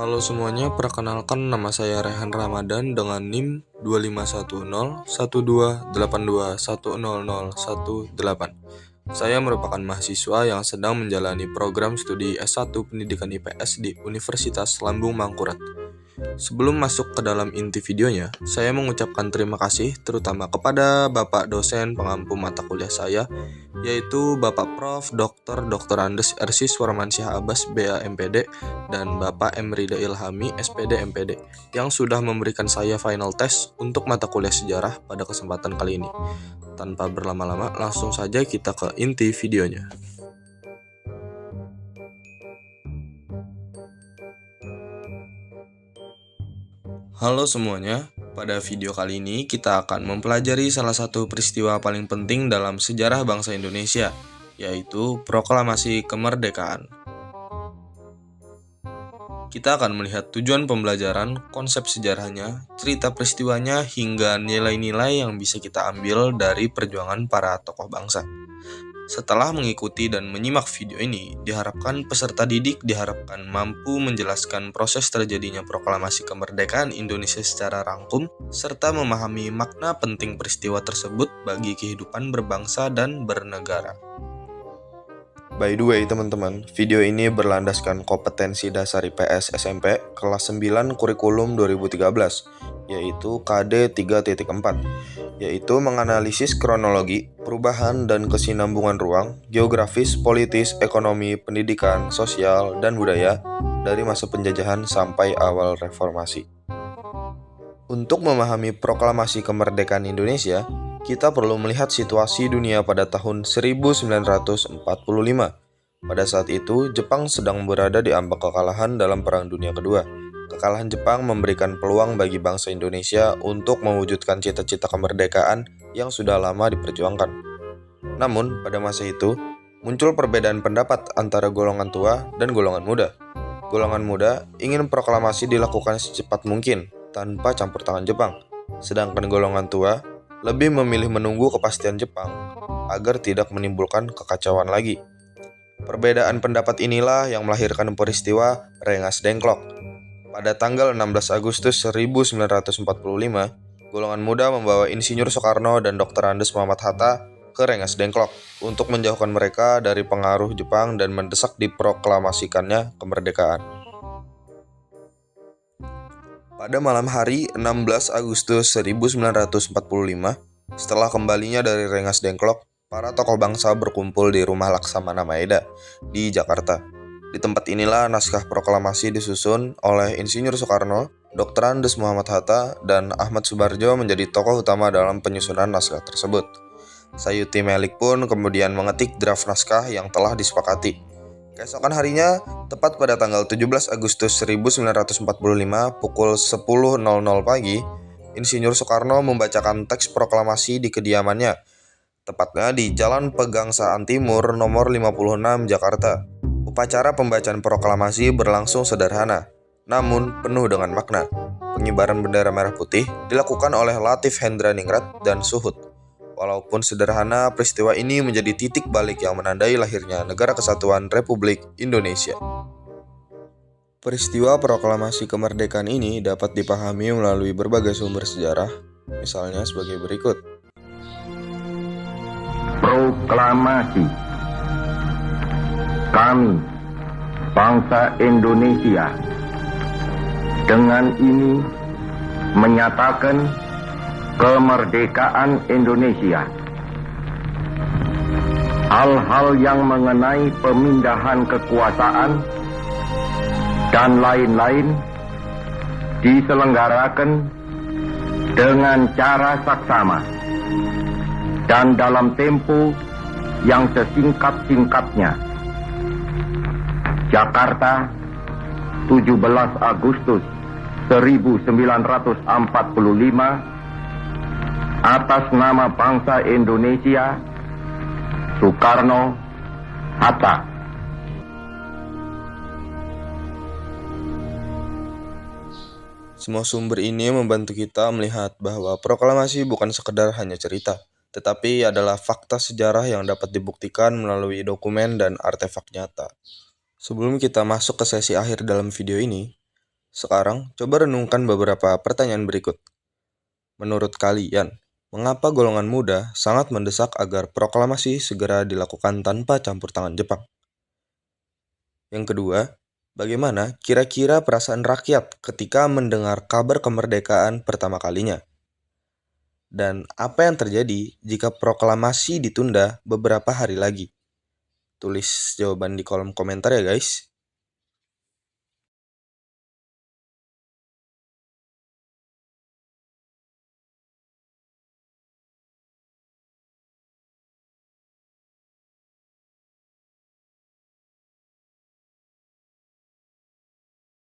Halo semuanya, perkenalkan nama saya Rehan Ramadan dengan NIM 25101282100018. Saya merupakan mahasiswa yang sedang menjalani program studi S1 Pendidikan IPS di Universitas Lambung Mangkurat. Sebelum masuk ke dalam inti videonya, saya mengucapkan terima kasih terutama kepada Bapak dosen pengampu mata kuliah saya, yaitu Bapak Prof. Dr. Andes Ersis Warmansyah Abbas BA MPD dan Bapak Emrida Ilhami SPD MPD yang sudah memberikan saya final test untuk mata kuliah sejarah pada kesempatan kali ini. Tanpa berlama-lama, langsung saja kita ke inti videonya. Halo semuanya, pada video kali ini kita akan mempelajari salah satu peristiwa paling penting dalam sejarah bangsa Indonesia, yaitu Proklamasi Kemerdekaan. Kita akan melihat tujuan pembelajaran, konsep sejarahnya, cerita peristiwanya, hingga nilai-nilai yang bisa kita ambil dari perjuangan para tokoh bangsa. Setelah mengikuti dan menyimak video ini, diharapkan peserta didik diharapkan mampu menjelaskan proses terjadinya proklamasi kemerdekaan Indonesia secara rangkum, serta memahami makna penting peristiwa tersebut bagi kehidupan berbangsa dan bernegara. By the way teman-teman, video ini berlandaskan kompetensi dasar IPS SMP kelas 9 kurikulum 2013, yaitu KD 3.4, yaitu menganalisis kronologi, perubahan dan kesinambungan ruang, geografis, politis, ekonomi, pendidikan, sosial, dan budaya dari masa penjajahan sampai awal reformasi. Untuk memahami proklamasi kemerdekaan Indonesia, kita perlu melihat situasi dunia pada tahun 1945. Pada saat itu, Jepang sedang berada di ambang kekalahan dalam Perang Dunia Kedua. Kekalahan Jepang memberikan peluang bagi bangsa Indonesia untuk mewujudkan cita-cita kemerdekaan yang sudah lama diperjuangkan. Namun, pada masa itu, muncul perbedaan pendapat antara golongan tua dan golongan muda. Golongan muda ingin proklamasi dilakukan secepat mungkin, tanpa campur tangan Jepang. Sedangkan golongan tua lebih memilih menunggu kepastian Jepang agar tidak menimbulkan kekacauan lagi. Perbedaan pendapat inilah yang melahirkan peristiwa Rengas Dengklok. Pada tanggal 16 Agustus 1945, golongan muda membawa Insinyur Soekarno dan Dr. Andes Muhammad Hatta ke Rengas Dengklok untuk menjauhkan mereka dari pengaruh Jepang dan mendesak diproklamasikannya kemerdekaan. Pada malam hari 16 Agustus 1945, setelah kembalinya dari Rengas Dengklok, para tokoh bangsa berkumpul di Rumah Laksamana Maeda di Jakarta. Di tempat inilah naskah proklamasi disusun oleh Insinyur Soekarno, Dr. Andes Muhammad Hatta, dan Ahmad Subarjo menjadi tokoh utama dalam penyusunan naskah tersebut. Sayuti Melik pun kemudian mengetik draft naskah yang telah disepakati. Keesokan harinya, tepat pada tanggal 17 Agustus 1945 pukul 10.00 pagi, Insinyur Soekarno membacakan teks proklamasi di kediamannya, tepatnya di Jalan Pegangsaan Timur nomor 56 Jakarta. Upacara pembacaan proklamasi berlangsung sederhana, namun penuh dengan makna. Pengibaran bendera merah putih dilakukan oleh Latif Hendraningrat dan Suhut. Walaupun sederhana, peristiwa ini menjadi titik balik yang menandai lahirnya Negara Kesatuan Republik Indonesia. Peristiwa proklamasi kemerdekaan ini dapat dipahami melalui berbagai sumber sejarah, misalnya sebagai berikut. Proklamasi. Kami, bangsa Indonesia, dengan ini menyatakan kemerdekaan Indonesia. Hal-hal yang mengenai pemindahan kekuasaan dan lain-lain diselenggarakan dengan cara saksama dan dalam tempo yang sesingkat-singkatnya. Jakarta, 17 Agustus 1945, atas nama bangsa Indonesia, Soekarno Hatta. Semua sumber ini membantu kita melihat bahwa proklamasi bukan sekedar hanya cerita, tetapi adalah fakta sejarah yang dapat dibuktikan melalui dokumen dan artefak nyata. Sebelum kita masuk ke sesi akhir dalam video ini, Sekarang, coba renungkan beberapa pertanyaan berikut. Menurut kalian, mengapa golongan muda sangat mendesak agar proklamasi segera dilakukan tanpa campur tangan Jepang? Yang kedua, bagaimana kira-kira perasaan rakyat ketika mendengar kabar kemerdekaan pertama kalinya? Dan apa yang terjadi jika proklamasi ditunda beberapa hari lagi? Tulis jawaban di kolom komentar ya guys.